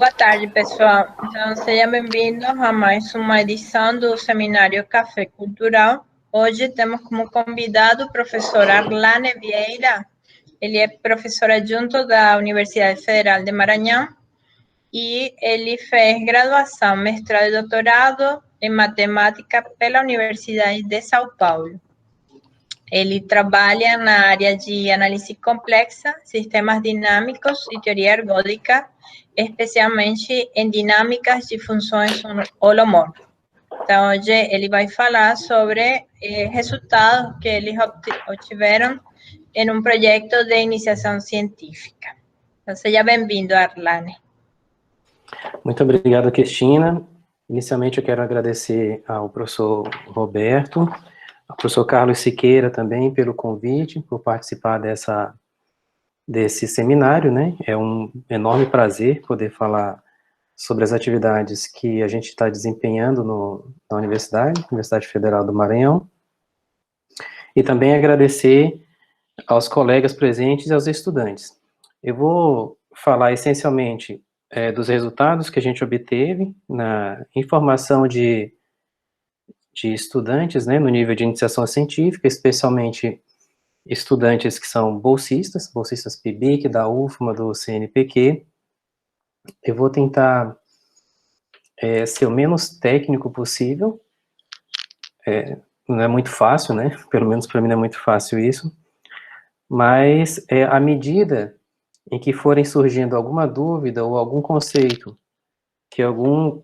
Boa tarde, pessoal. Então, seja bem-vindo a mais uma edição do Seminário Café Cultural. Hoje temos como convidado o professor Arlane Vieira. Ele é professor adjunto da Universidade Federal de Maranhão e ele fez graduação, mestrado e doutorado em matemática pela Universidade de São Paulo. Ele trabalha na área de análise complexa, sistemas dinâmicos e teoria ergódica, especialmente em dinâmicas de funções holomorfas. Então, hoje ele vai falar sobre resultados que eles obtiveram em um projeto de iniciação científica. Então, seja bem-vindo, Arlane. Muito obrigado, Cristina. Inicialmente, eu quero agradecer ao professor Roberto, ao professor Carlos Siqueira também pelo convite, por participar desse seminário, né? É um enorme prazer poder falar sobre as atividades que a gente está desempenhando na Universidade Federal do Maranhão, e também agradecer aos colegas presentes e aos estudantes. Eu vou falar essencialmente dos resultados que a gente obteve na informação de estudantes, né, no nível de iniciação científica, especialmente estudantes que são bolsistas PIBIC, da UFMA, do CNPq. Eu vou tentar ser o menos técnico possível. Não é muito fácil, né? Pelo menos para mim não é muito fácil isso. Mas, à medida em que forem surgindo alguma dúvida ou algum conceito que algum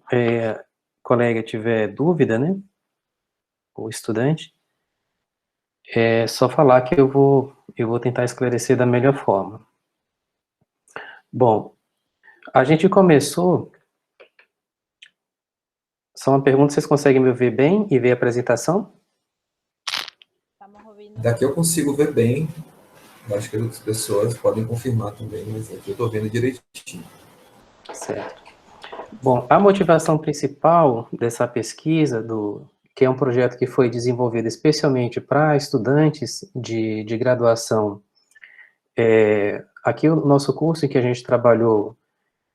colega tiver dúvida, né? O estudante, é só falar que eu vou tentar esclarecer da melhor forma. Bom, a gente começou... Só uma pergunta, vocês conseguem me ouvir bem e ver a apresentação? Daqui eu consigo ver bem. Acho que as outras pessoas podem confirmar também, mas aqui eu estou vendo direitinho. Certo. Bom, a motivação principal dessa pesquisa, que é um projeto que foi desenvolvido especialmente para estudantes de graduação, aqui o nosso curso em que a gente trabalhou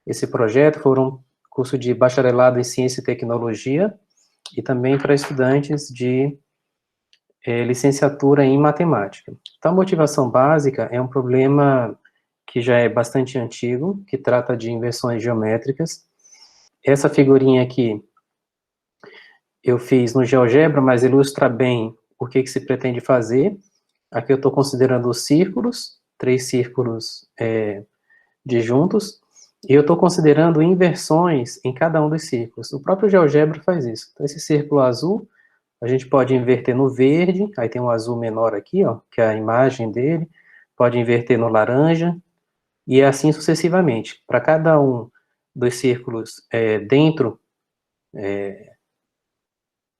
esse projeto foi um curso de bacharelado em Ciência e Tecnologia e também para estudantes de licenciatura em Matemática. Então, a motivação básica é um problema que já é bastante antigo, que trata de inversões geométricas. Essa figurinha aqui eu fiz no GeoGebra, mas ilustra bem o que se pretende fazer. Aqui eu estou considerando os círculos, 3 círculos disjuntos, e eu estou considerando inversões em cada um dos círculos. O próprio GeoGebra faz isso. Então, esse círculo azul, a gente pode inverter no verde, aí tem um azul menor aqui, ó, que é a imagem dele, pode inverter no laranja, e assim sucessivamente. Para cada um dos círculos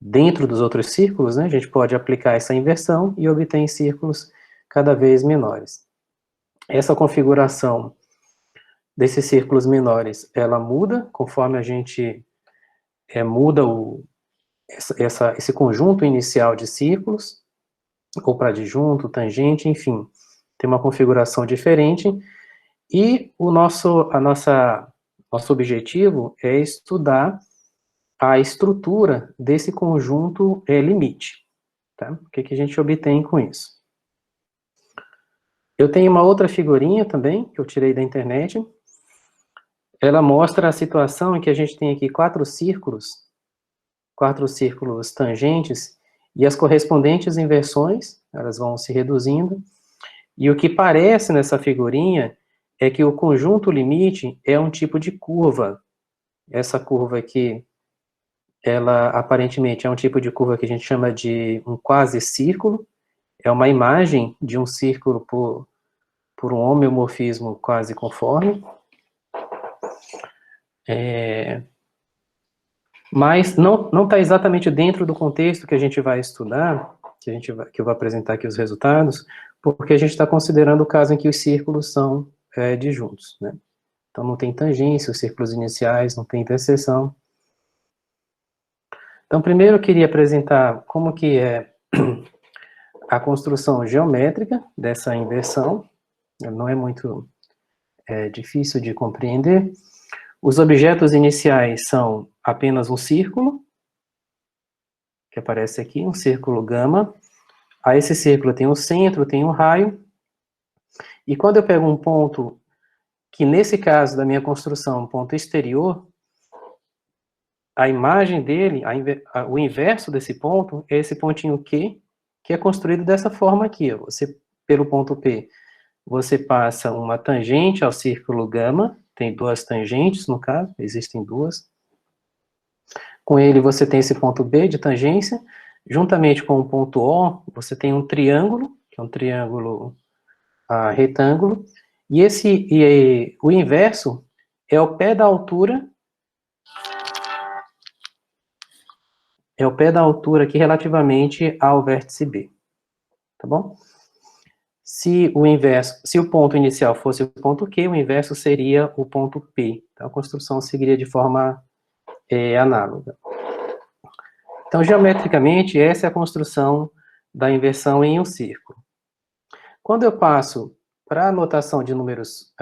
dentro dos outros círculos, né, a gente pode aplicar essa inversão e obter círculos cada vez menores. Essa configuração desses círculos menores, ela muda conforme a gente muda esse conjunto inicial de círculos, ou para adjunto, tangente, enfim, tem uma configuração diferente, e nosso objetivo é estudar a estrutura desse conjunto limite. Tá? O que a gente obtém com isso? Eu tenho uma outra figurinha também, que eu tirei da internet. Ela mostra a situação em que a gente tem aqui 4 círculos tangentes, e as correspondentes inversões, elas vão se reduzindo, e o que parece nessa figurinha é que o conjunto limite é um tipo de curva. Essa curva aqui, ela aparentemente é um tipo de curva que a gente chama de um quase-círculo, é uma imagem de um círculo por um homeomorfismo quase conforme. Mas não está exatamente dentro do contexto que a gente vai estudar, que eu vou apresentar aqui os resultados, porque a gente está considerando o caso em que os círculos são disjuntos, né? Então não tem tangência, os círculos iniciais não tem interseção. Então primeiro eu queria apresentar como que é a construção geométrica dessa inversão. Não é muito difícil de compreender. Os objetos iniciais são apenas um círculo, que aparece aqui, um círculo gama. Aí esse círculo tem um centro, tem um raio. E quando eu pego um ponto, que nesse caso da minha construção, um ponto exterior, a imagem dele, o inverso desse ponto, é esse pontinho Q, que é construído dessa forma aqui. Ó. Você, pelo ponto P, você passa uma tangente ao círculo gama, tem duas tangentes, no caso, existem duas. Com ele você tem esse ponto B de tangência, juntamente com o ponto O, você tem um triângulo, que é um triângulo retângulo, e o inverso é o pé da altura, aqui relativamente ao vértice B, tá bom? Se o ponto inicial fosse o ponto Q, o inverso seria o ponto P. Então, a construção seguiria de forma análoga. Então, geometricamente, essa é a construção da inversão em um círculo. Quando eu passo para a notação de números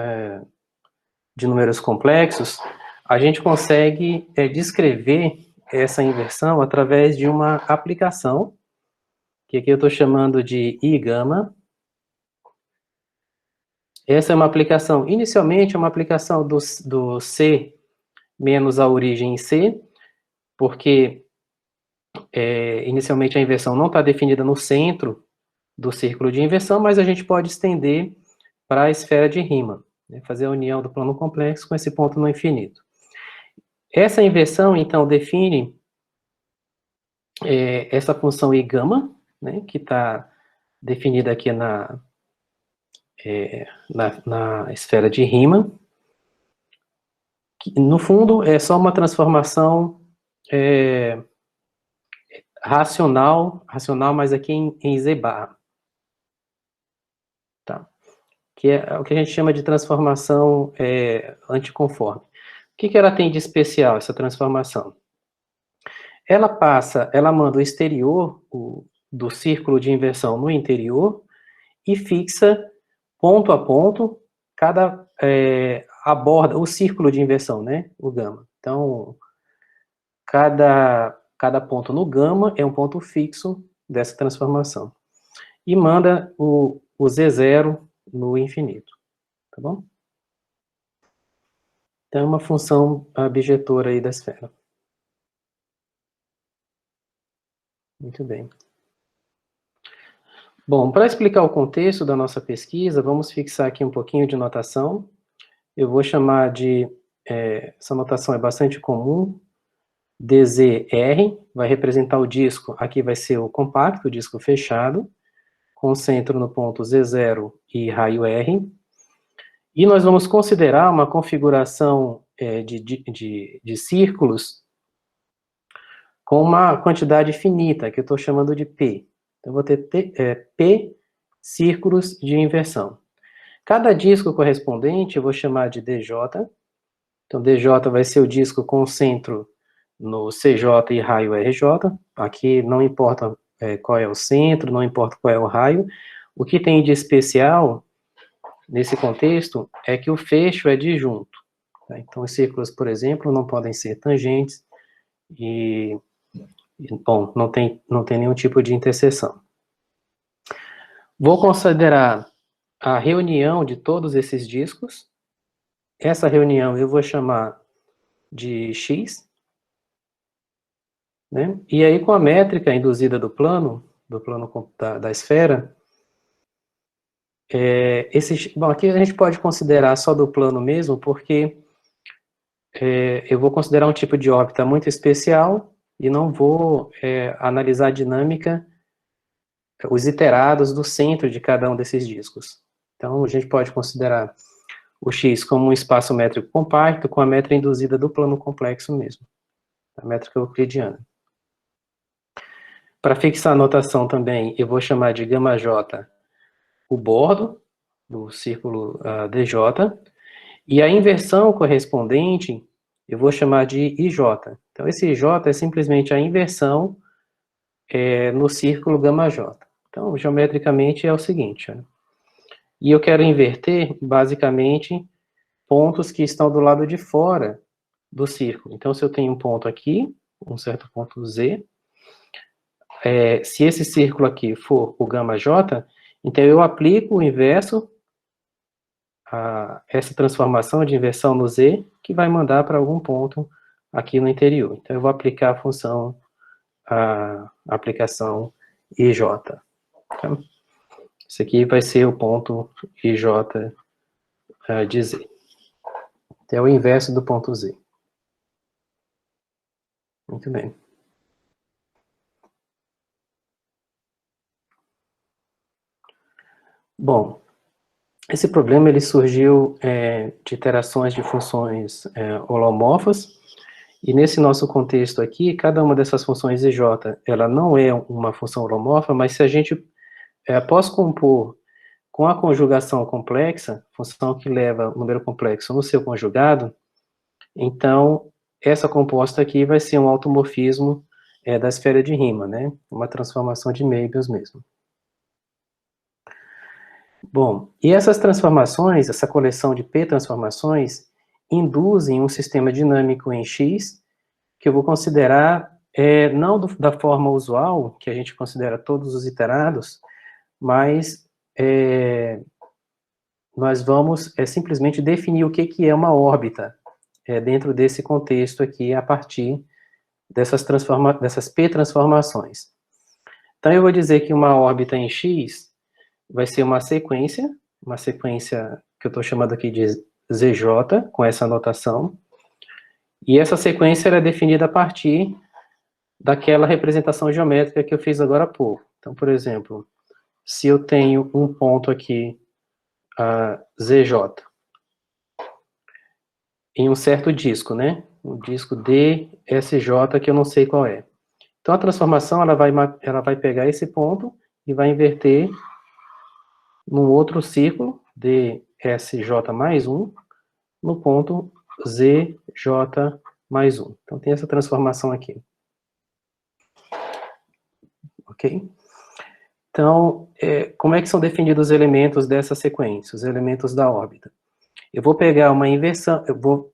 complexos, a gente consegue descrever essa inversão através de uma aplicação, que aqui eu estou chamando de I-gama. Essa é uma aplicação, inicialmente, é uma aplicação do C menos a origem em C, porque inicialmente a inversão não está definida no centro do círculo de inversão, mas a gente pode estender para a esfera de Riemann, né, fazer a união do plano complexo com esse ponto no infinito. Essa inversão, então, define essa função I-gama, né, que está definida aqui na esfera de Riemann, que, no fundo, é só uma transformação racional, mas aqui em Z barra. Tá? Que é o que a gente chama de transformação anticonforme. O que ela tem de especial, essa transformação? Ela manda o exterior do círculo de inversão no interior e fixa ponto a ponto, aborda o círculo de inversão, né, o gama. Então, cada ponto no gama é um ponto fixo dessa transformação. E manda o Z0 no infinito, tá bom? Então, é uma função abjetora aí da esfera. Muito bem. Bom, para explicar o contexto da nossa pesquisa, vamos fixar aqui um pouquinho de notação. Eu vou chamar de, essa notação é bastante comum, DZR, vai representar o disco, aqui vai ser o compacto, o disco fechado, com centro no ponto Z0 e raio R. E nós vamos considerar uma configuração de círculos com uma quantidade finita, que eu estou chamando de P. Então, eu vou ter P círculos de inversão. Cada disco correspondente eu vou chamar de DJ. Então, DJ vai ser o disco com centro no CJ e raio RJ. Aqui não importa qual é o centro, não importa qual é o raio. O que tem de especial nesse contexto é que o fecho é disjunto. Tá? Então, os círculos, por exemplo, não podem ser tangentes e, bom, não tem nenhum tipo de interseção. Vou considerar a reunião de todos esses discos. Essa reunião eu vou chamar de X. Né? E aí, com a métrica induzida do plano da esfera, bom, aqui a gente pode considerar só do plano mesmo, porque eu vou considerar um tipo de órbita muito especial e não vou analisar a dinâmica, os iterados do centro de cada um desses discos. Então, a gente pode considerar o X como um espaço métrico compacto com a métrica induzida do plano complexo mesmo, a métrica euclidiana. Para fixar a notação também, eu vou chamar de γJ o bordo do círculo DJ, e a inversão correspondente eu vou chamar de IJ. Então, esse IJ é simplesmente a inversão no círculo γJ. Então, geometricamente é o seguinte, né? E eu quero inverter, basicamente, pontos que estão do lado de fora do círculo. Então, se eu tenho um ponto aqui, um certo ponto Z, se esse círculo aqui for o gama J, então eu aplico o inverso, essa transformação de inversão no Z, que vai mandar para algum ponto aqui no interior. Então, eu vou aplicar a função, a aplicação IJ. Tá? Esse aqui vai ser o ponto IJ de Z. Então, é o inverso do ponto Z. Muito bem. Bom, esse problema ele surgiu de iterações de funções holomorfas, e nesse nosso contexto aqui, cada uma dessas funções IJ, ela não é uma função holomorfa, mas se a gente, após compor com a conjugação complexa, função que leva o número complexo no seu conjugado, então, essa composta aqui vai ser um automorfismo da esfera de Riemann, né? Uma transformação de Möbius mesmo. Bom, e essas transformações, essa coleção de P-transformações, induzem um sistema dinâmico em X, que eu vou considerar, não da forma usual, que a gente considera todos os iterados, mas nós vamos simplesmente definir o que é uma órbita dentro desse contexto aqui, a partir dessas P-transformações. Então, eu vou dizer que uma órbita em X vai ser uma sequência que eu estou chamando aqui de ZJ, com essa notação, e essa sequência é definida a partir daquela representação geométrica que eu fiz agora há pouco. Então, por exemplo, se eu tenho um ponto aqui, ZJ, em um certo disco, né? Um disco DSJ que eu não sei qual é. Então, a transformação, ela vai pegar esse ponto e vai inverter num outro círculo, DSJ mais 1, no ponto ZJ mais 1. Então, tem essa transformação aqui. Ok? Então, como é que são definidos os elementos dessa sequência, os elementos da órbita? Eu vou pegar uma inversão, eu vou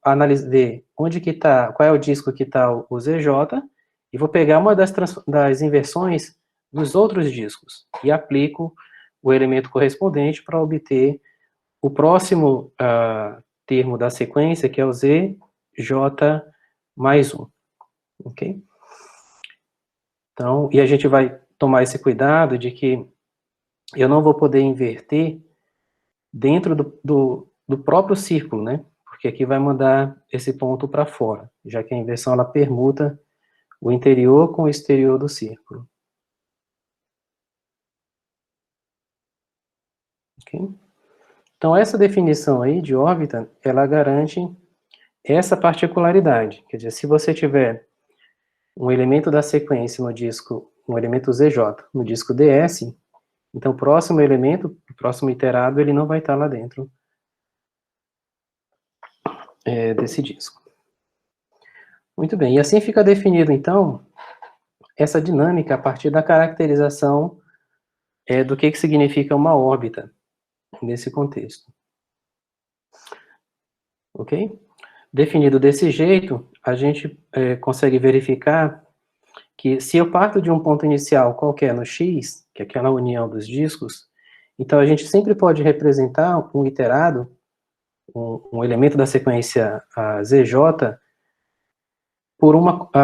ver onde que está, qual é o disco que está o ZJ, e vou pegar uma das inversões dos outros discos, e aplico o elemento correspondente para obter o próximo termo da sequência, que é o ZJ mais 1. Ok? Então, e a gente vai tomar esse cuidado de que eu não vou poder inverter dentro do próprio círculo, né? Porque aqui vai mandar esse ponto para fora, já que a inversão ela permuta o interior com o exterior do círculo. Ok? Então, essa definição aí de órbita, ela garante essa particularidade. Quer dizer, se você tiver um elemento da sequência no disco, um elemento ZJ, no disco DS, então o próximo elemento, o próximo iterado, ele não vai estar lá dentro desse disco. Muito bem, e assim fica definido, então, essa dinâmica a partir da caracterização do que significa uma órbita nesse contexto. Ok? Definido desse jeito, a gente consegue verificar que se eu parto de um ponto inicial qualquer no X, que é aquela união dos discos, então a gente sempre pode representar um iterado, um elemento da sequência ZJ, por uma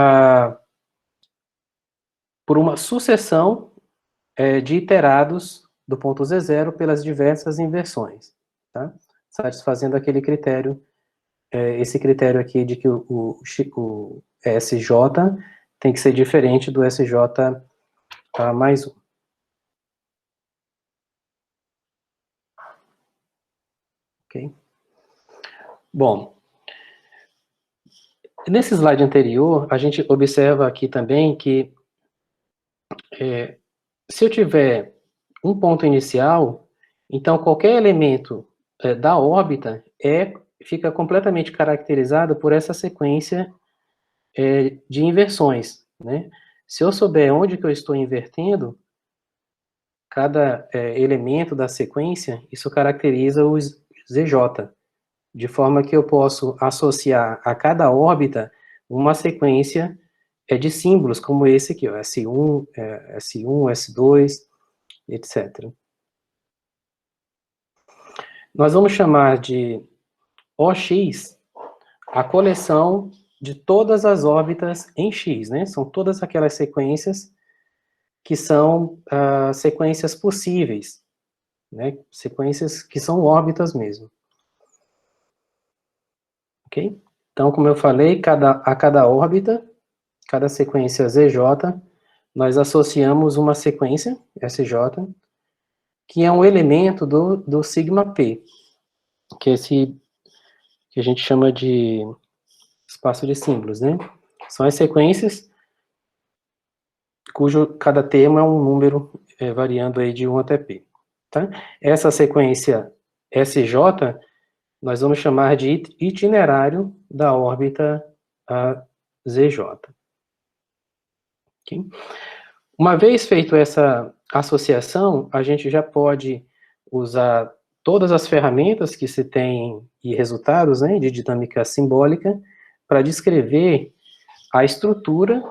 sucessão de iterados do ponto Z0 pelas diversas inversões, tá? Satisfazendo aquele critério, esse critério aqui de que o SJ tem que ser diferente do SJ mais 1. Ok? Bom, nesse slide anterior, a gente observa aqui também que se eu tiver um ponto inicial, então qualquer elemento da órbita fica completamente caracterizado por essa sequência de inversões, né? Se eu souber onde que eu estou invertendo, cada elemento da sequência, isso caracteriza o ZJ. de forma que eu posso associar a cada órbita uma sequência de símbolos, como esse aqui, ó, S1, S1, S2, etc. Nós vamos chamar de OX a coleção de todas as órbitas em X, né? São todas aquelas sequências que são sequências possíveis, né? Sequências que são órbitas mesmo. Ok? Então, como eu falei, a cada órbita, cada sequência ZJ, nós associamos uma sequência, SJ, que é um elemento do sigma P, que é esse que a gente chama de espaço de símbolos, né? São as sequências cujo cada termo é um número variando aí de 1 até P. Tá? Essa sequência SJ, nós vamos chamar de itinerário da órbita ZJ. Okay? Uma vez feito essa associação, a gente já pode usar todas as ferramentas que se tem e resultados, né, de dinâmica simbólica para descrever a estrutura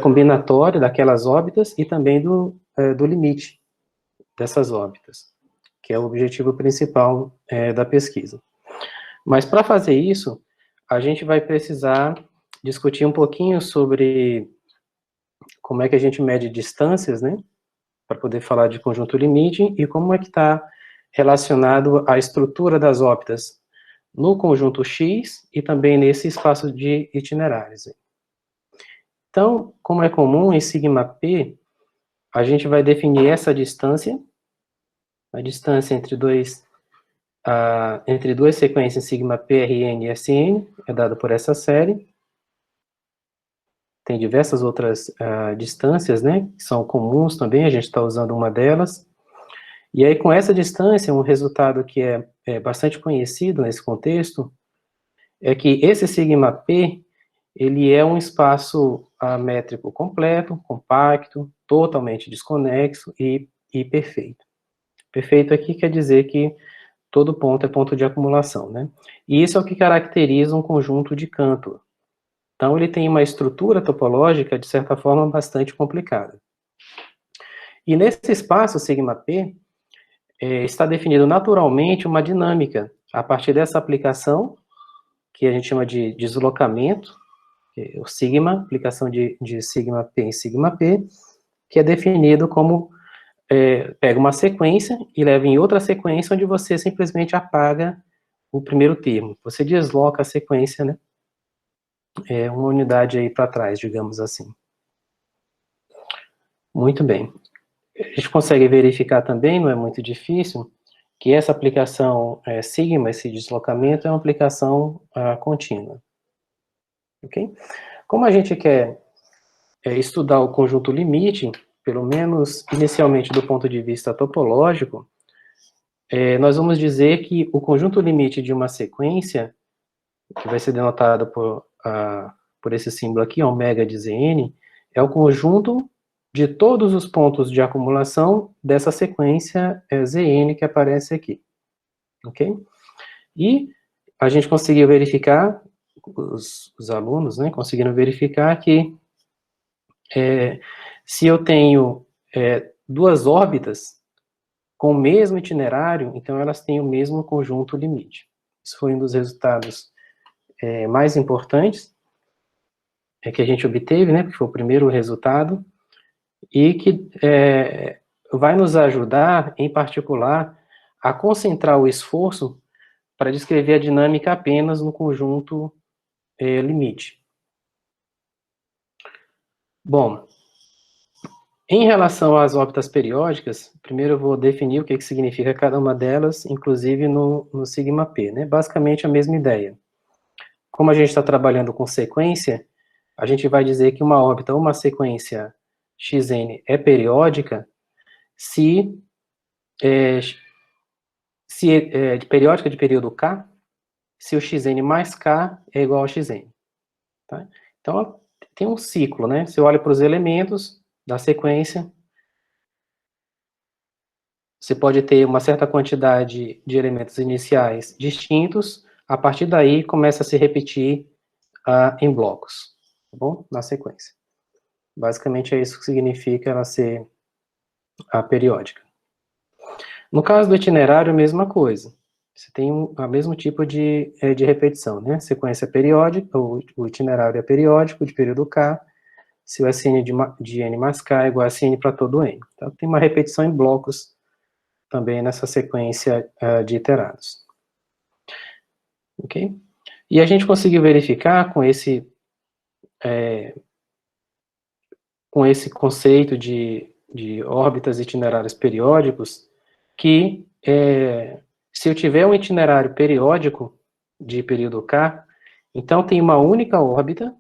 combinatória daquelas órbitas e também do limite dessas órbitas, que é o objetivo principal da pesquisa. Mas para fazer isso, a gente vai precisar discutir um pouquinho sobre como é que a gente mede distâncias, né, para poder falar de conjunto limite, e como é que está relacionado à estrutura das órbitas no conjunto X e também nesse espaço de itinerários. Então, como é comum em sigma P, a gente vai definir essa distância, a distância entre duas sequências sigma P, Rn e Sn, é dada por essa série. Tem diversas outras distâncias, né, que são comuns também, a gente está usando uma delas. E aí, com essa distância, um resultado que é bastante conhecido nesse contexto, é que esse sigma P, ele é um espaço métrico completo, compacto, totalmente desconexo e perfeito. Perfeito aqui quer dizer que todo ponto é ponto de acumulação, né? E isso é o que caracteriza um conjunto de Cantor. Então, ele tem uma estrutura topológica, de certa forma, bastante complicada. E nesse espaço, sigma P, está definido naturalmente uma dinâmica a partir dessa aplicação, que a gente chama de deslocamento, o sigma, aplicação de sigma P em sigma P, que é definido como, pega uma sequência e leva em outra sequência onde você simplesmente apaga o primeiro termo. Você desloca a sequência, né? Uma unidade aí para trás, digamos assim. Muito bem. A gente consegue verificar também, não é muito difícil, que essa aplicação sigma, esse deslocamento, é uma aplicação contínua. Ok? Como a gente quer estudar o conjunto limite, pelo menos inicialmente do ponto de vista topológico, nós vamos dizer que o conjunto limite de uma sequência, que vai ser denotado por esse símbolo aqui, ômega de Zn, é o conjunto de todos os pontos de acumulação dessa sequência Zn que aparece aqui. Ok? E a gente conseguiu verificar, os alunos, né, conseguiram verificar que se eu tenho duas órbitas com o mesmo itinerário, então elas têm o mesmo conjunto limite. Isso foi um dos resultados mais importantes que a gente obteve, né, que foi o primeiro resultado, e que vai nos ajudar, em particular, a concentrar o esforço para descrever a dinâmica apenas no conjunto limite. Bom, em relação às órbitas periódicas, primeiro eu vou definir o que significa cada uma delas, inclusive no sigma P, né? Basicamente a mesma ideia. Como a gente está trabalhando com sequência, a gente vai dizer que uma órbita ou uma sequência xn é periódica se periódica de período k, se o xn mais k é igual a xn. Tá? Então, tem um ciclo, né? Você olha para os elementos da sequência, você pode ter uma certa quantidade de elementos iniciais distintos, a partir daí começa a se repetir em blocos, tá bom? Na sequência. Basicamente é isso que significa ela ser periódica. No caso do itinerário, a mesma coisa. Você tem o mesmo tipo de repetição, né? Sequência periódica, o itinerário é periódico, de período K, se o SN de N mais K é igual a SN para todo N. Então, tem uma repetição em blocos também nessa sequência de iterados. Ok? E a gente conseguiu verificar com esse conceito de órbitas itinerários periódicos que se eu tiver um itinerário periódico de período K, então tem uma única órbita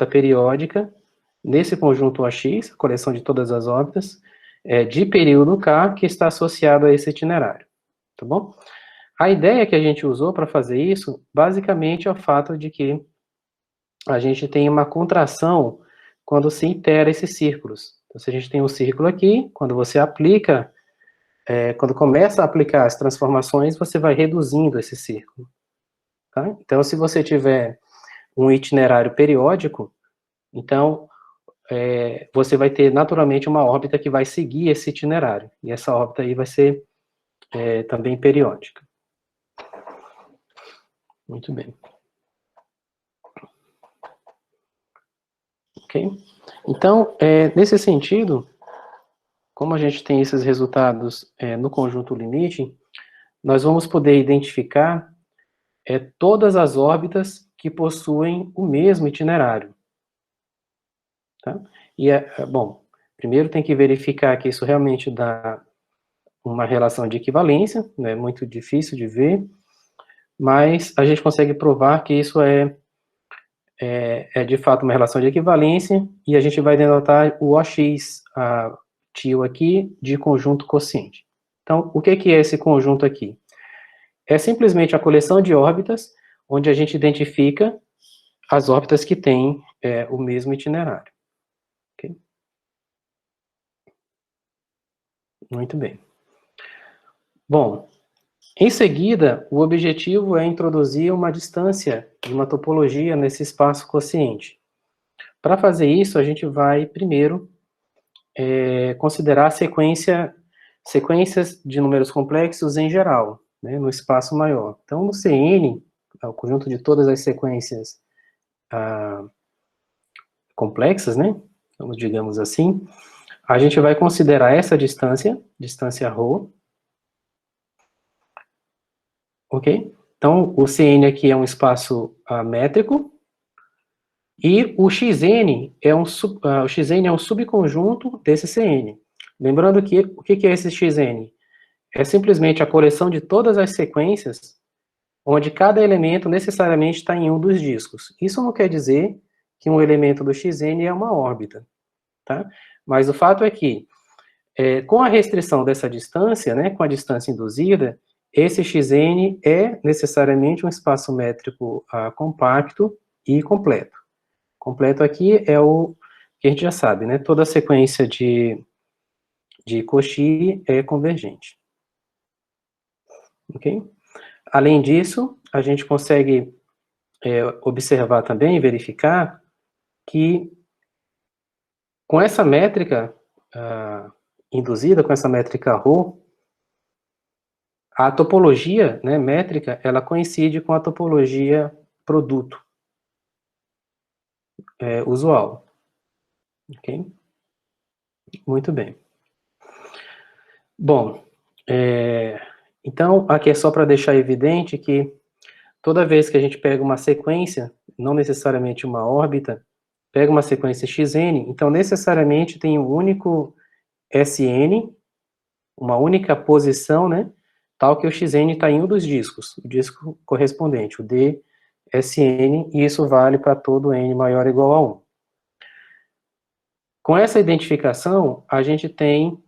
periódica nesse conjunto AX, a coleção de todas as órbitas, de período K, que está associado a esse itinerário, tá bom? A ideia que a gente usou para fazer isso, basicamente, é o fato de que a gente tem uma contração quando se itera esses círculos. Então, se a gente tem um círculo aqui, quando você aplica, quando começa a aplicar as transformações, você vai reduzindo esse círculo, tá? Então, se você tiver um itinerário periódico, então, você vai ter naturalmente uma órbita que vai seguir esse itinerário, e essa órbita aí vai ser também periódica. Muito bem. Ok? Então, nesse sentido, como a gente tem esses resultados no conjunto limite, nós vamos poder identificar todas as órbitas que possuem o mesmo itinerário. Tá? E, bom, primeiro tem que verificar que isso realmente dá uma relação de equivalência, né, muito difícil de ver, mas a gente consegue provar que isso é de fato uma relação de equivalência, e a gente vai denotar o OX tio aqui de conjunto quociente. Então, o que é esse conjunto aqui? É simplesmente a coleção de órbitas, onde a gente identifica as órbitas que têm o mesmo itinerário. Okay? Muito bem. Bom, em seguida, o objetivo é introduzir uma distância de uma topologia nesse espaço quociente. Para fazer isso, a gente vai, primeiro, considerar sequências de números complexos em geral, né, no espaço maior. Então, no CN, o conjunto de todas as sequências complexas, né, digamos assim, a gente vai considerar essa distância ρ, ok? Então, o CN aqui é um espaço métrico, e o Xn é um subconjunto desse CN. Lembrando que, o que é esse Xn? É simplesmente a coleção de todas as sequências, onde cada elemento necessariamente está em um dos discos. Isso não quer dizer que um elemento do Xn é uma órbita, tá? Mas o fato é que, com a restrição dessa distância, né, com a distância induzida, esse Xn é necessariamente um espaço métrico compacto e completo. Completo aqui é o que a gente já sabe, né? Toda sequência de Cauchy é convergente. Ok? Além disso, a gente consegue observar também, verificar, que com essa métrica induzida, com essa métrica ρ, a topologia, né, métrica, ela coincide com a topologia produto usual. Ok? Muito bem. Bom, então, aqui é só para deixar evidente que toda vez que a gente pega uma sequência, não necessariamente uma órbita, pega uma sequência Xn, então necessariamente tem um único Sn, uma única posição, né, tal que o Xn está em um dos discos, o disco correspondente, o DSn, e isso vale para todo n maior ou igual a 1. Com essa identificação, a gente tem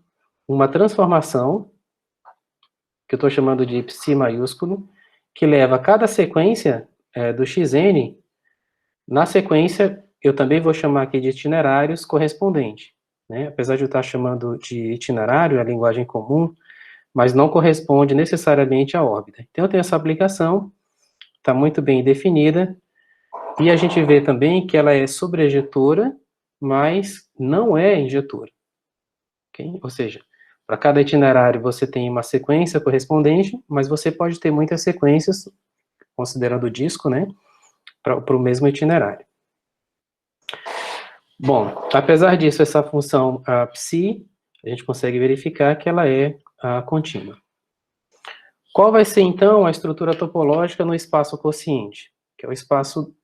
uma transformação, que eu estou chamando de psi maiúsculo, que leva cada sequência do Xn, na sequência, eu também vou chamar aqui de itinerários correspondente. né? Apesar de eu estar chamando de itinerário, a linguagem comum, mas não corresponde necessariamente à órbita. Então, eu tenho essa aplicação, está muito bem definida, e a gente vê também que ela é sobreejetora, mas não é injetora. Okay? Ou seja, para cada itinerário você tem uma sequência correspondente, mas você pode ter muitas sequências, considerando o disco, né, para o mesmo itinerário. Bom, apesar disso, essa função psi, a gente consegue verificar que ela é contínua. Qual vai ser, então, a estrutura topológica no espaço quociente? Que é o espaço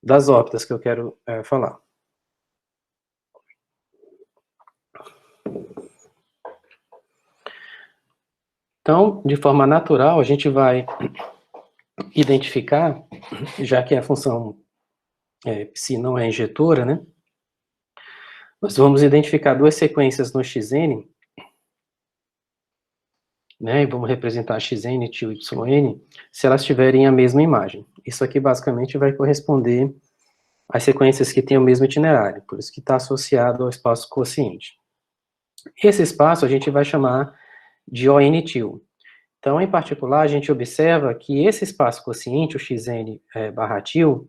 das órbitas que eu quero falar. Então, de forma natural, a gente vai identificar, já que a função psi não é injetora, né? Nós vamos identificar duas sequências no xn, né? E vamos representar xn, til, yn, se elas tiverem a mesma imagem. Isso aqui, basicamente, vai corresponder às sequências que têm o mesmo itinerário, por isso que está associado ao espaço quociente. Esse espaço a gente vai chamar de ON til. Então, em particular, a gente observa que esse espaço quociente, o xn barra til,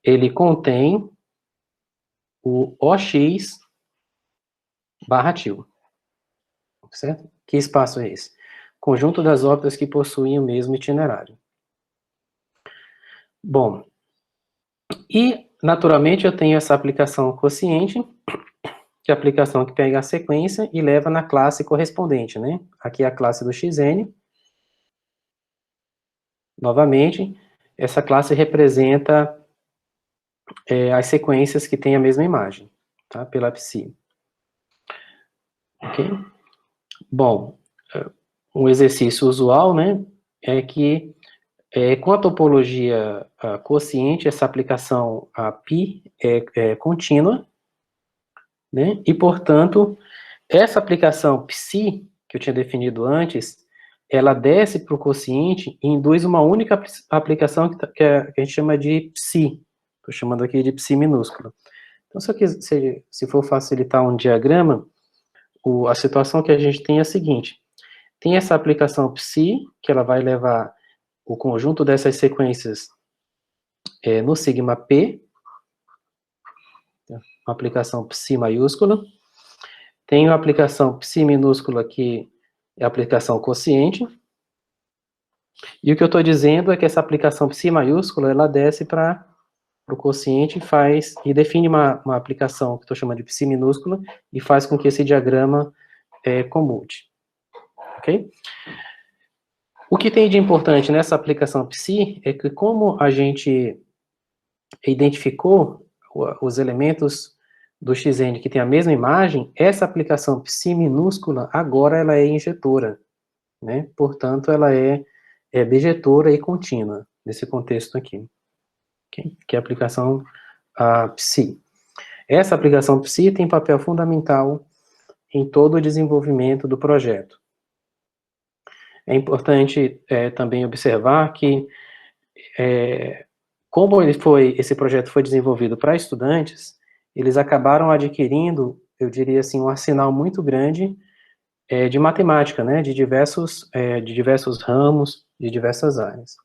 ele contém o OX barra til. Certo? Que espaço é esse? Conjunto das órbitas que possuem o mesmo itinerário. Bom, e, naturalmente, eu tenho essa aplicação quociente, que é a aplicação que pega a sequência e leva na classe correspondente, né? Aqui é a classe do xn. Novamente, essa classe representa as sequências que têm a mesma imagem, tá? Pela psi. Ok? Bom, um exercício usual, né, é que com a topologia quociente, essa aplicação π é contínua, né, e, portanto, essa aplicação psi, que eu tinha definido antes, ela desce para o quociente e induz uma única aplicação que a gente chama de psi. Estou chamando aqui de psi minúsculo. Então, se for facilitar um diagrama, a situação que a gente tem é a seguinte: tem essa aplicação psi, que ela vai levar o conjunto dessas sequências no sigma p, uma aplicação psi maiúscula. Tem a aplicação psi minúscula, que é a aplicação quociente. E o que eu estou dizendo é que essa aplicação psi maiúscula, ela desce para o quociente e define uma aplicação que estou chamando de psi minúscula e faz com que esse diagrama comute. Ok? O que tem de importante nessa aplicação psi é que, como a gente identificou os elementos do xn que tem a mesma imagem, essa aplicação psi minúscula agora ela é injetora, né? Portanto, ela é bijetora e contínua nesse contexto aqui, okay? Que é a aplicação psi. Essa aplicação psi tem papel fundamental em todo o desenvolvimento do projeto. É importante também observar que, como esse projeto foi desenvolvido para estudantes, eles acabaram adquirindo, eu diria assim, um arsenal muito grande de matemática, né, de diversos ramos, de diversas áreas.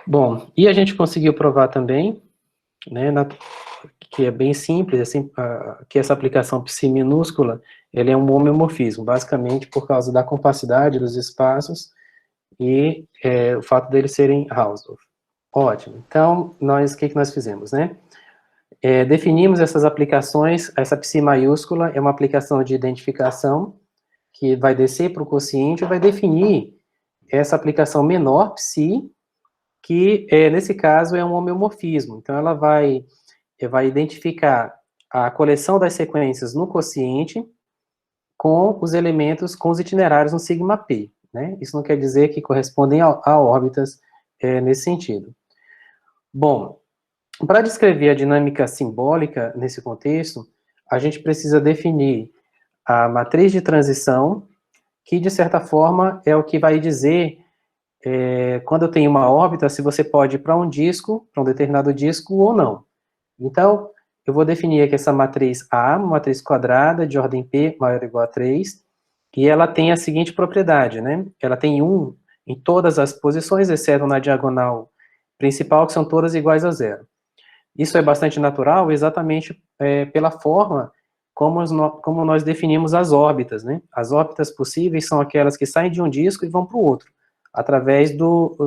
Bom, e a gente conseguiu provar também, né, que é bem simples, assim, que essa aplicação psi minúscula, ele é um homeomorfismo, basicamente por causa da compacidade dos espaços e o fato deles serem Hausdorff. Ótimo. Então, o que nós fizemos, né? Definimos essas aplicações. Essa psi maiúscula é uma aplicação de identificação que vai descer para o quociente e vai definir essa aplicação menor, psi, que nesse caso é um homeomorfismo. Então, ela vai identificar a coleção das sequências no quociente com os elementos, com os itinerários no sigma p, né? Isso não quer dizer que correspondem a órbitas nesse sentido. Bom, para descrever a dinâmica simbólica nesse contexto, a gente precisa definir a matriz de transição, que, de certa forma, é o que vai dizer, quando eu tenho uma órbita, se você pode ir para um disco, para um determinado disco ou não. Então, eu vou definir aqui essa matriz A, uma matriz quadrada de ordem P maior ou igual a 3, e ela tem a seguinte propriedade, né? Ela tem 1 em todas as posições, exceto na diagonal principal, que são todas iguais a 0. Isso é bastante natural, exatamente pela forma como nós definimos as órbitas, né? As órbitas possíveis são aquelas que saem de um disco e vão para o outro, através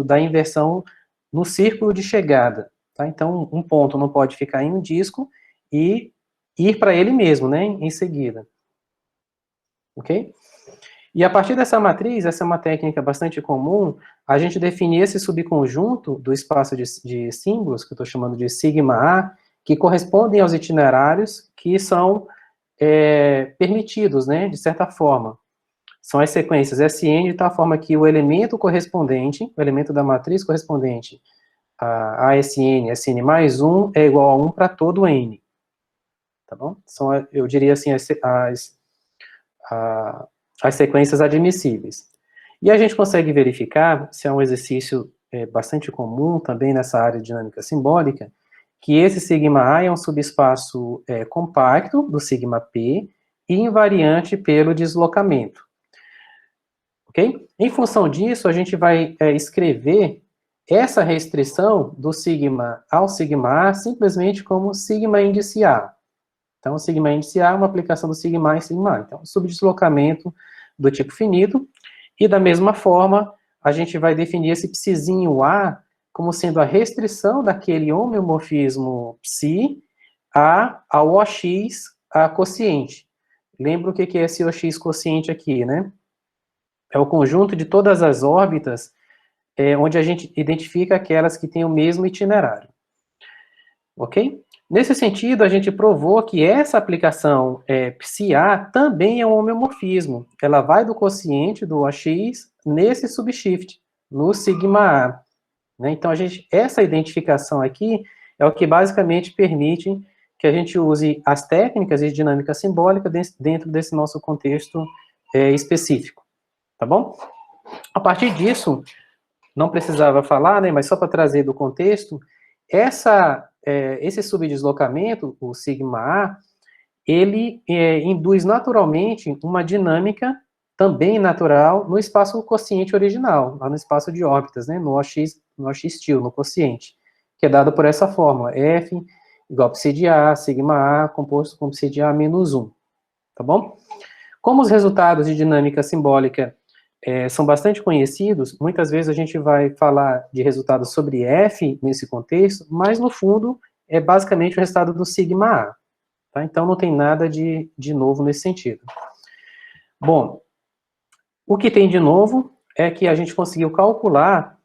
da inversão no círculo de chegada, tá? Então, um ponto não pode ficar em um disco e ir para ele mesmo, né, em seguida. Ok? E a partir dessa matriz, essa é uma técnica bastante comum, a gente definir esse subconjunto do espaço de símbolos, que eu estou chamando de sigma A, que correspondem aos itinerários que são permitidos, né, de certa forma. São as sequências SN, de tal forma que o elemento correspondente, o elemento da matriz correspondente a ASN, SN mais 1, é igual a 1 para todo N. Tá bom? São, eu diria assim, as sequências admissíveis. E a gente consegue verificar, se é um exercício bastante comum também nessa área de dinâmica simbólica, que esse sigma A é um subespaço compacto do sigma P e invariante pelo deslocamento. Ok? Em função disso, a gente vai escrever essa restrição do sigma ao sigma A simplesmente como sigma índice A. Então, o sigma índice A é uma aplicação do sigma A em sigma A. Então, subdeslocamento do tipo finito. E, da mesma forma, a gente vai definir esse psizinho A como sendo a restrição daquele homeomorfismo psi ao OX a quociente. Lembra o que é esse OX quociente aqui, né? É o conjunto de todas as órbitas onde a gente identifica aquelas que têm o mesmo itinerário. Ok? Nesse sentido, a gente provou que essa aplicação psi-A também é um homeomorfismo. Ela vai do quociente do OX nesse subshift, no sigma A. Né? Então, essa identificação aqui é o que basicamente permite que a gente use as técnicas de dinâmica simbólica dentro desse nosso contexto específico. Tá bom? A partir disso, não precisava falar, né, mas só para trazer do contexto, esse subdeslocamento, o sigma A, ele induz naturalmente uma dinâmica também natural no espaço quociente original, lá no espaço de órbitas, né, no OX-til, no quociente, que é dado por essa fórmula, F igual a psi de A, sigma A, composto com psi de A menos 1, tá bom? Como os resultados de dinâmica simbólica são bastante conhecidos, muitas vezes a gente vai falar de resultados sobre F nesse contexto, mas no fundo é basicamente o resultado do sigma A. Tá? Então não tem nada de novo nesse sentido. Bom, o que tem de novo é que a gente conseguiu calcular,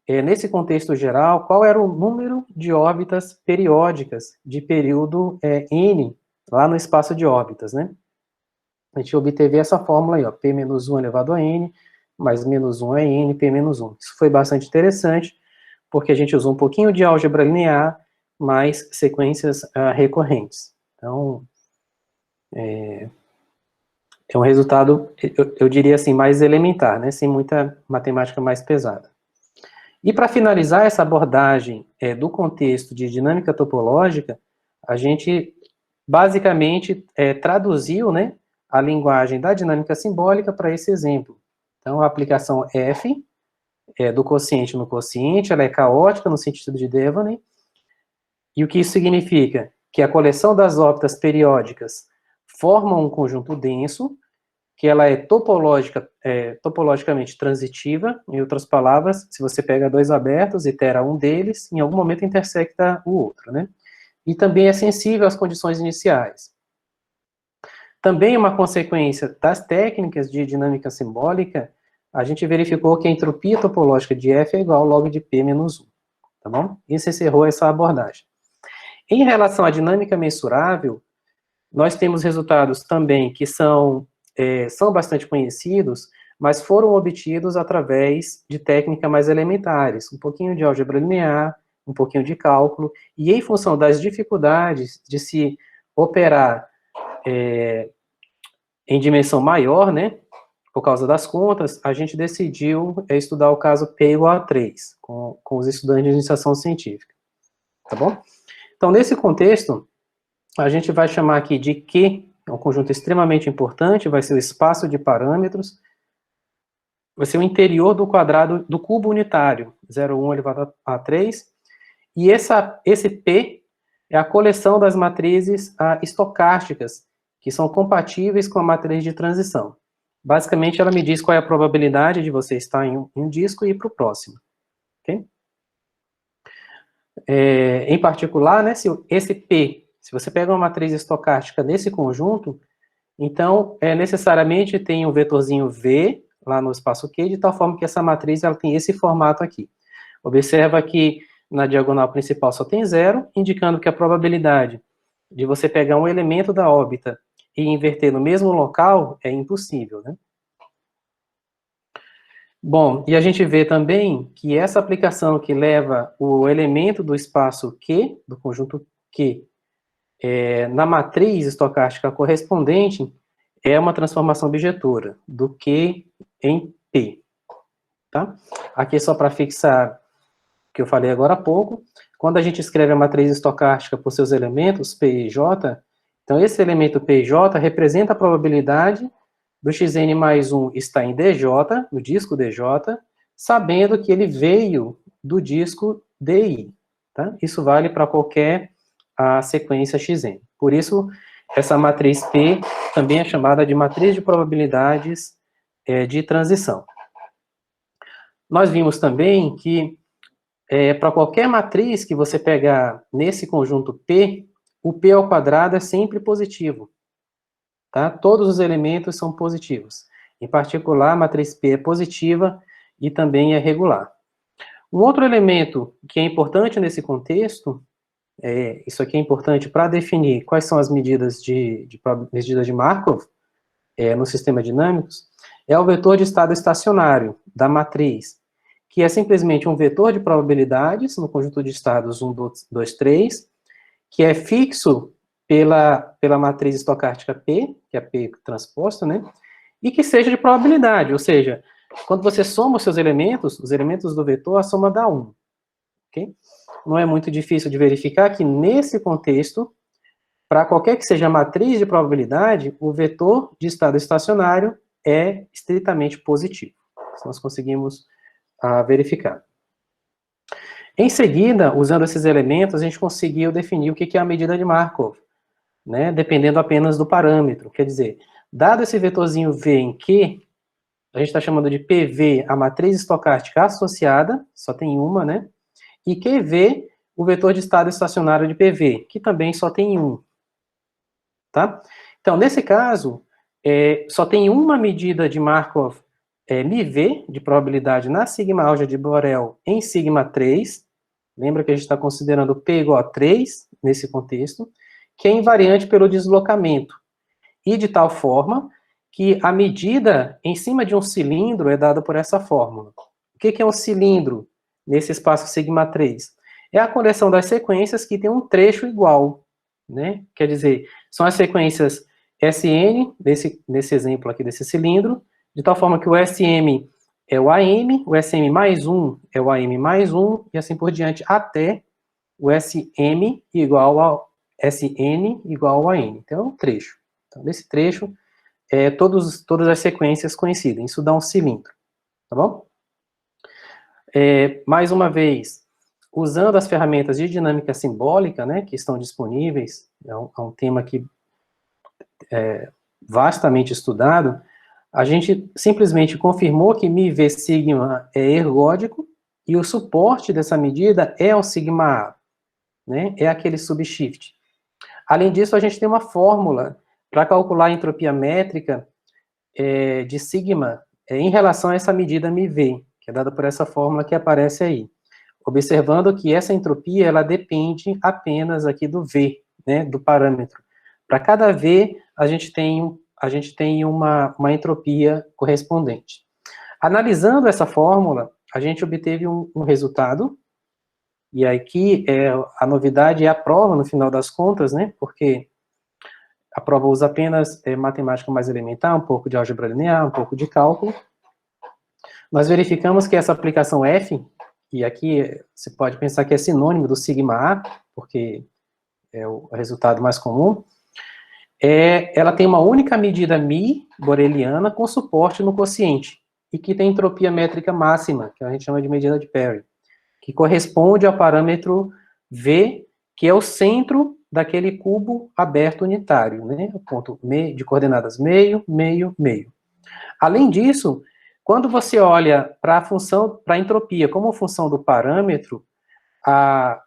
nesse contexto geral, qual era o número de órbitas periódicas de período N, lá no espaço de órbitas, né? A gente obteve essa fórmula aí, ó, P menos 1 elevado a N, mais menos 1 é N, P menos 1. Isso foi bastante interessante, porque a gente usou um pouquinho de álgebra linear, mais sequências recorrentes. Então, é um resultado, eu diria assim, mais elementar, né, sem muita matemática mais pesada. E para finalizar essa abordagem do contexto de dinâmica topológica, a gente basicamente traduziu, né, a linguagem da dinâmica simbólica para esse exemplo. Então, a aplicação F do quociente no quociente, ela é caótica no sentido de Devaney. E o que isso significa? Que a coleção das órbitas periódicas forma um conjunto denso, que ela é topologicamente transitiva. Em outras palavras, se você pega dois abertos, itera um deles, em algum momento intersecta o outro, né? E também é sensível às condições iniciais. Também uma consequência das técnicas de dinâmica simbólica, a gente verificou que a entropia topológica de F é igual ao log de P menos 1, tá bom? Isso encerrou essa abordagem. Em relação à dinâmica mensurável, nós temos resultados também que são bastante conhecidos, mas foram obtidos através de técnicas mais elementares, um pouquinho de álgebra linear, um pouquinho de cálculo, e em função das dificuldades de se operar em dimensão maior, né, por causa das contas, a gente decidiu estudar o caso P igual a 3, com os estudantes de iniciação científica, tá bom? Então, nesse contexto, a gente vai chamar aqui de Q, é um conjunto extremamente importante, vai ser o espaço de parâmetros, vai ser o interior do quadrado do cubo unitário, 0,1 elevado a 3, e esse P é a coleção das matrizes estocásticas, que são compatíveis com a matriz de transição. Basicamente, ela me diz qual é a probabilidade de você estar em um disco e ir para o próximo. Okay? Em particular, né, se esse P, se você pega uma matriz estocástica desse conjunto, então, necessariamente tem um vetorzinho V lá no espaço Q, de tal forma que essa matriz ela tem esse formato aqui. Observa que na diagonal principal só tem 0, indicando que a probabilidade de você pegar um elemento da órbita e inverter no mesmo local é impossível, né? Bom, e a gente vê também que essa aplicação que leva o elemento do espaço Q, do conjunto Q, na matriz estocástica correspondente, é uma transformação bijetora, do Q em P. Tá? Aqui só para fixar o que eu falei agora há pouco, quando a gente escreve a matriz estocástica por seus elementos, P e J, então esse elemento P e J representa a probabilidade do xn mais 1 estar em DJ, no disco DJ, sabendo que ele veio do disco DI. Tá? Isso vale para qualquer sequência xn. Por isso, essa matriz P também é chamada de matriz de probabilidades de transição. Nós vimos também que para qualquer matriz que você pegar nesse conjunto P, o P ao quadrado é sempre positivo. Tá? Todos os elementos são positivos. Em particular, a matriz P é positiva e também é regular. Um outro elemento que é importante nesse contexto, isso aqui é importante para definir quais são as medidas medidas de Markov no sistema dinâmicos, é o vetor de estado estacionário da matriz, que é simplesmente um vetor de probabilidades no conjunto de estados 1, 2, 3, que é fixo pela matriz estocástica P, que é P transposta, né? E que seja de probabilidade, ou seja, quando você soma os elementos do vetor, a soma dá 1. Okay? Não é muito difícil de verificar que, nesse contexto, para qualquer que seja a matriz de probabilidade, o vetor de estado estacionário é estritamente positivo. Isso nós conseguimos verificar. Em seguida, usando esses elementos, a gente conseguiu definir o que é a medida de Markov, né, dependendo apenas do parâmetro. Quer dizer, dado esse vetorzinho V em Q, a gente está chamando de PV a matriz estocástica associada, só tem uma, né? E QV, o vetor de estado estacionário de PV, que também só tem um. Tá? Então, nesse caso, só tem uma medida de Markov μV, de probabilidade na sigma-alja de Borel em sigma 3. Lembra que a gente está considerando P igual a 3, nesse contexto, que é invariante pelo deslocamento. E de tal forma que a medida em cima de um cilindro é dada por essa fórmula. O que é um cilindro nesse espaço sigma 3? É a coleção das sequências que tem um trecho igual, né? Quer dizer, são as sequências Sn, nesse exemplo aqui desse cilindro, de tal forma que o Sm é o AM, o Sm mais 1 é o AM mais 1, e assim por diante, até o Sm igual ao Sn igual ao An. Então, é um trecho. Então, nesse trecho, todas as sequências coincidem. Isso dá um cilindro. Tá bom? Mais uma vez, usando as ferramentas de dinâmica simbólica, né, que estão disponíveis, é um tema que vastamente estudado, a gente simplesmente confirmou que μV sigma é ergódico e o suporte dessa medida é o sigma A, né, é aquele subshift. Além disso, a gente tem uma fórmula para calcular a entropia métrica de sigma em relação a essa medida μV, que é dada por essa fórmula que aparece aí. Observando que essa entropia, ela depende apenas aqui do V, né, do parâmetro. Para cada V, a gente tem uma entropia correspondente. Analisando essa fórmula, a gente obteve um resultado, e aqui a novidade é a prova, no final das contas, né, porque a prova usa apenas matemática mais elementar, um pouco de álgebra linear, um pouco de cálculo. Nós verificamos que essa aplicação F, e aqui você pode pensar que é sinônimo do sigma A, porque é o resultado mais comum, ela tem uma única medida μ boreliana com suporte no quociente, e que tem entropia métrica máxima, que a gente chama de medida de Perry, que corresponde ao parâmetro V, que é o centro daquele cubo aberto unitário, né? O ponto de coordenadas meio, meio, meio. Além disso, quando você olha para a função, para a entropia como função do parâmetro,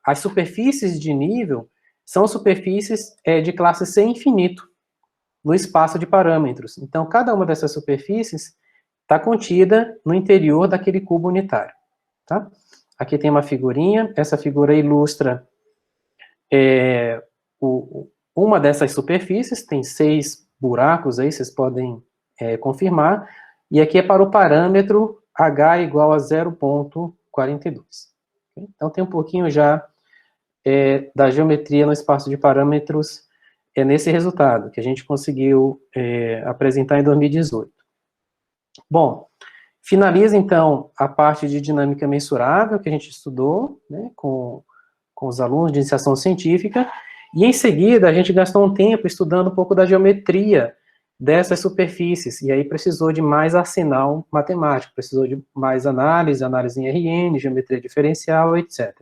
as superfícies de nível são superfícies de classe C infinito, no espaço de parâmetros. Então, cada uma dessas superfícies está contida no interior daquele cubo unitário. Tá? Aqui tem uma figurinha, essa figura ilustra uma dessas superfícies, tem 6 buracos aí, vocês podem confirmar, e aqui é para o parâmetro H igual a 0,42. Então, tem um pouquinho já da geometria no espaço de parâmetros nesse resultado, que a gente conseguiu apresentar em 2018. Bom, finaliza, então, a parte de dinâmica mensurável que a gente estudou, né, com os alunos de iniciação científica, e em seguida a gente gastou um tempo estudando um pouco da geometria dessas superfícies, e aí precisou de mais arsenal matemático, precisou de mais análise em RN, geometria diferencial, etc.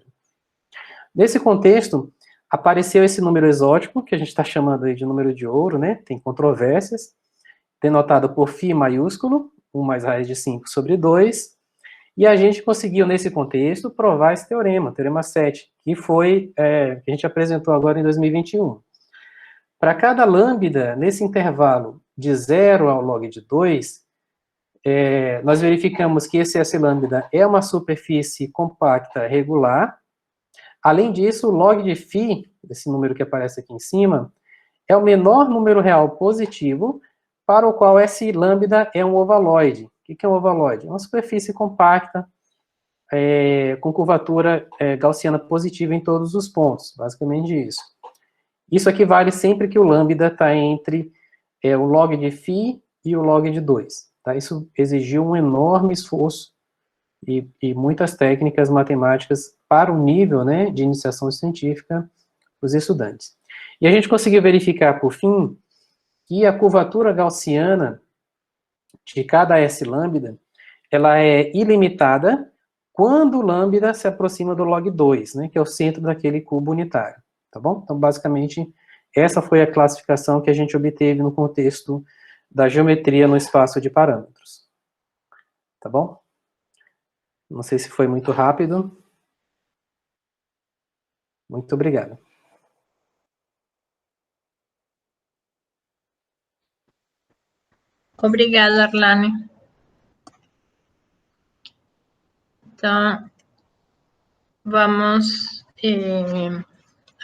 Nesse contexto, apareceu esse número exótico, que a gente está chamando aí de número de ouro, né, tem controvérsias, denotado por φ maiúsculo, 1 mais raiz de 5 sobre 2, e a gente conseguiu, nesse contexto, provar esse teorema, teorema 7, que foi, que a gente apresentou agora em 2021. Para cada lambda, nesse intervalo de 0 ao log de 2, nós verificamos que esse S lambda é uma superfície compacta regular. Além disso, o log de φ, esse número que aparece aqui em cima, é o menor número real positivo para o qual S lambda é um ovaloide. O que é um ovaloide? É uma superfície compacta, com curvatura gaussiana positiva em todos os pontos, basicamente isso. Isso equivale sempre que o lambda está entre o log de φ e o log de 2. Tá? Isso exigiu um enorme esforço e muitas técnicas matemáticas para o nível, né, de iniciação científica dos estudantes. E a gente conseguiu verificar, por fim, que a curvatura gaussiana de cada S lambda, ela é ilimitada quando o lambda se aproxima do log 2, né, que é o centro daquele cubo unitário, tá bom? Então, basicamente, essa foi a classificação que a gente obteve no contexto da geometria no espaço de parâmetros. Tá bom? Não sei se foi muito rápido. Muito obrigado. Obrigada, Arlane. Então, vamos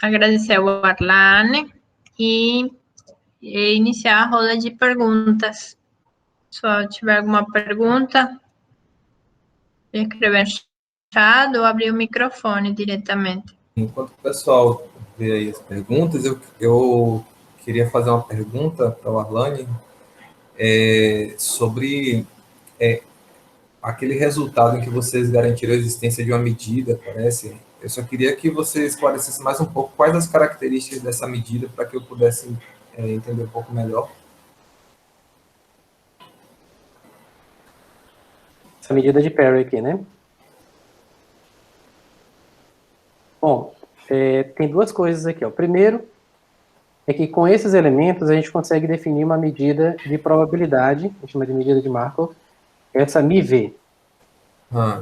agradecer ao Arlane e iniciar a roda de perguntas. Se tiver alguma pergunta, escrever no chat ou abrir o microfone diretamente. Enquanto o pessoal vê aí as perguntas, eu queria fazer uma pergunta para o Arlane sobre aquele resultado em que vocês garantiram a existência de uma medida, parece. Eu só queria que você esclarecesse mais um pouco quais as características dessa medida para que eu pudesse entender um pouco melhor. Essa medida de Perry aqui, né? Bom, tem duas coisas aqui. Ó. Primeiro, é que com esses elementos a gente consegue definir uma medida de probabilidade, a gente chama de medida de Markov, essa μV.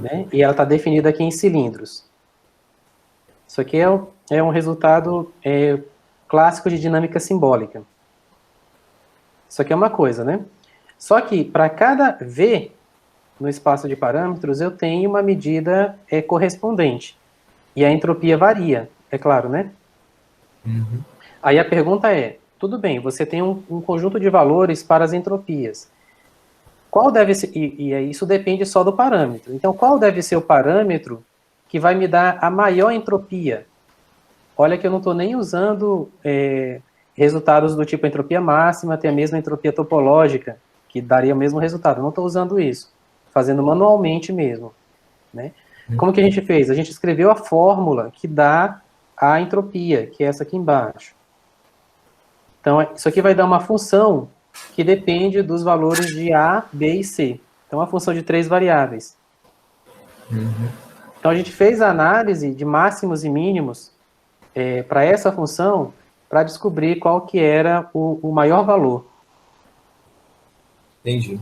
Né? E ela está definida aqui em cilindros. Isso aqui é um resultado clássico de dinâmica simbólica. Isso aqui é uma coisa, né? Só que para cada V no espaço de parâmetros, eu tenho uma medida correspondente. E a entropia varia, é claro, né? Uhum. Aí a pergunta é, tudo bem, você tem um conjunto de valores para as entropias. Qual deve ser, e isso depende só do parâmetro. Então, qual deve ser o parâmetro que vai me dar a maior entropia? Olha que eu não estou nem usando resultados do tipo entropia máxima, tem a mesma entropia topológica, que daria o mesmo resultado. Eu não estou usando isso, fazendo manualmente mesmo. Né? Como que a gente fez? A gente escreveu a fórmula que dá a entropia, que é essa aqui embaixo. Então, isso aqui vai dar uma função que depende dos valores de A, B e C. Então, uma função de 3 variáveis. Então, a gente fez a análise de máximos e mínimos para essa função para descobrir qual que era o maior valor. Entendi.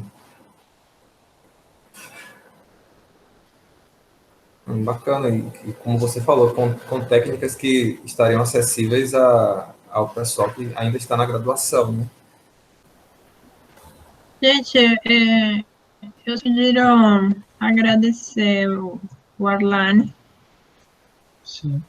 Bacana, e como você falou, com técnicas que estariam acessíveis ao pessoal que ainda está na graduação, né? Gente, eu sugiro agradecer o Arlane. Sim.